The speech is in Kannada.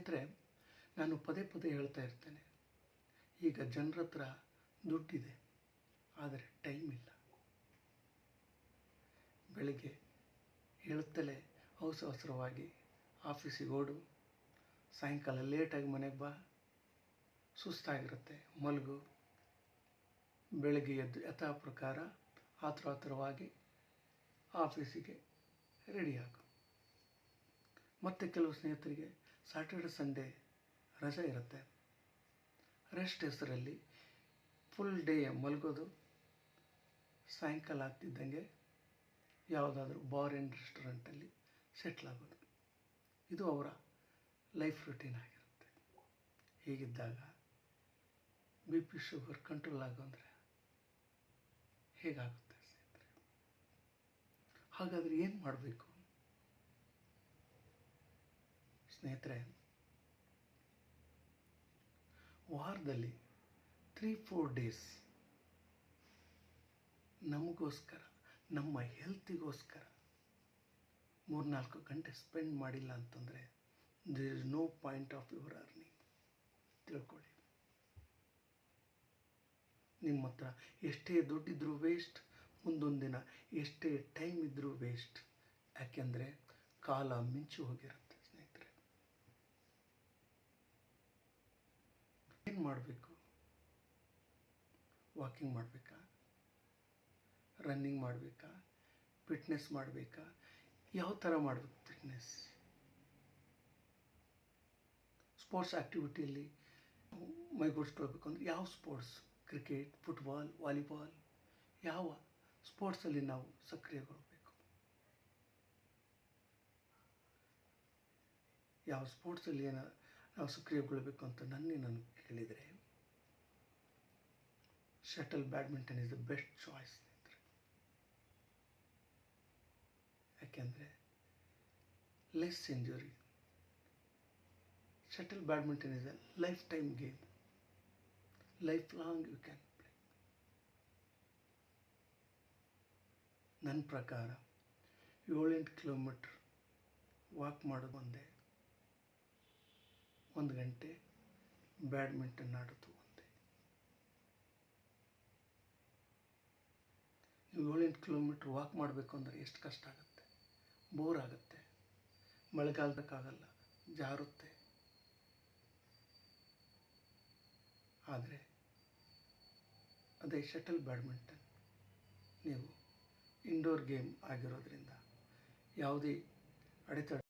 ಸ್ನೇಹಿತರೆ, ನಾನು ಪದೇ ಪದೇ ಹೇಳ್ತಾ ಇರ್ತೇನೆ, ಈಗ ಜನರ ಹತ್ರ ದುಡ್ಡಿದೆ, ಆದರೆ ಟೈಮ್ ಇಲ್ಲ. ಬೆಳಿಗ್ಗೆ ಹೇಳುತ್ತಲೇ ಅವಸರವಾಗಿ ಆಫೀಸಿಗೆ ಓಡು, ಸಾಯಂಕಾಲ ಲೇಟಾಗಿ ಮನೆಗೆ ಬಾ, ಸುಸ್ತಾಗಿರುತ್ತೆ ಮಲಗು, ಬೆಳಗ್ಗೆ ಎದ್ದು ಯಥಾ ಪ್ರಕಾರ ಆತುರವಾಗಿ ಆಫೀಸಿಗೆ ರೆಡಿಯಾಗು. ಮತ್ತು ಕೆಲವು ಸ್ನೇಹಿತರಿಗೆ ಸ್ಯಾಟರ್ಡೆ ಸಂಡೇ ರಜೆ ಇರುತ್ತೆ. ರೆಸ್ಟ್ ಹೆಸರಲ್ಲಿ ಫುಲ್ ಡೇ ಮಲಗೋದು, ಸಾಯಂಕಾಲ ಆಗ್ತಿದ್ದಂಗೆ ಯಾವುದಾದ್ರೂ ಬಾರ್ ಆ್ಯಂಡ್ ರೆಸ್ಟೋರೆಂಟಲ್ಲಿ ಸೆಟ್ಲ್ ಆಗೋದು. ಇದು ಅವರ ಲೈಫ್ ರೂಟೀನ್ ಆಗಿರುತ್ತೆ. ಹೀಗಿದ್ದಾಗ ಬಿ ಪಿ ಶುಗರ್ ಕಂಟ್ರೋಲ್ ಆಗೋ ಅಂದರೆ ಹೇಗಾಗುತ್ತೆ ಸ್ನೇಹಿತರೆ? ಹಾಗಾದರೆ ಏನು ಮಾಡಬೇಕು ಸ್ನೇಹಿತರೆ? ವಾರದಲ್ಲಿ 3-4 ಡೇಸ್ ನಮಗೋಸ್ಕರ, ನಮ್ಮ ಹೆಲ್ತಿಗೋಸ್ಕರ 3-4 ಗಂಟೆ ಸ್ಪೆಂಡ್ ಮಾಡಿಲ್ಲ ಅಂತಂದರೆ there is no point of your earning. ತಿಳ್ಕೊಳ್ಳಿ, ನಿಮ್ಮ ಹತ್ರ ಎಷ್ಟೇ ದುಡ್ಡಿದ್ರೂ ವೇಸ್ಟ್, ಮುಂದೊಂದು ದಿನ ಎಷ್ಟೇ ಟೈಮ್ ಇದ್ದರೂ ವೇಸ್ಟ್. ಯಾಕೆಂದರೆ ಕಾಲ ಮಿಂಚು ಹೋಗಿರುತ್ತೆ ಸ್ನೇಹಿತರೆ. ಏನು ಮಾಡಬೇಕು? ವಾಕಿಂಗ್ ಮಾಡಬೇಕಾ? ರನ್ನಿಂಗ್ ಮಾಡಬೇಕಾ? ಫಿಟ್ನೆಸ್ ಮಾಡಬೇಕಾ? ಯಾವ ಥರ ಮಾಡಬೇಕು ಫಿಟ್ನೆಸ್? ಸ್ಪೋರ್ಟ್ಸ್ ಆ್ಯಕ್ಟಿವಿಟಿಯಲ್ಲಿ ಮೈಗೂಡಿಸ್ಕೊಳ್ಬೇಕು ಅಂದರೆ ಯಾವ ಸ್ಪೋರ್ಟ್ಸ್? ಕ್ರಿಕೆಟ್, ಫುಟ್ಬಾಲ್, ವಾಲಿಬಾಲ್, ಯಾವ ಸ್ಪೋರ್ಟ್ಸಲ್ಲಿ ನಾವು ಸಕ್ರಿಯಗೊಳ್ಳಬೇಕು? ಯಾವ ಸ್ಪೋರ್ಟ್ಸಲ್ಲಿ ನಾವು ಸಕ್ರಿಯಗೊಳ್ಳಬೇಕು ಅಂತ ನಾನು ಕೇಳಿದರೆ shuttle badminton is the best choice ಸ್ನೇಹಿತರೆ. ಯಾಕೆಂದರೆ less injury. Shuttle badminton is a lifetime game. Lifelong you can play. ನನ್ನ ಪ್ರಕಾರ 7-8 ಕಿಲೋಮೀಟ್ರ್ ವಾಕ್ ಮಾಡೋದು ಒಂದೇ, 1 ಗಂಟೆ ಬ್ಯಾಡ್ಮಿಂಟನ್ ಆಡೋದು ಒಂದೇ. ನೀವು 7-8 ಕಿಲೋಮೀಟ್ರ್ ವಾಕ್ ಮಾಡಬೇಕು ಅಂದರೆ ಎಷ್ಟು ಕಷ್ಟ ಆಗುತ್ತೆ, ಬೋರ್ ಆಗುತ್ತೆ, ಮಳೆಗಾಲದಕ್ಕಾಗಲ್ಲ, ಜಾರುತ್ತೆ. ಆದರೆ ಅದೇ ಶಟಲ್ ಬ್ಯಾಡ್ಮಿಂಟನ್ ನೀವು ಇಂಡೋರ್ ಗೇಮ್ ಆಗಿರೋದ್ರಿಂದ ಯಾವುದೇ ಅಡೆತಡೆ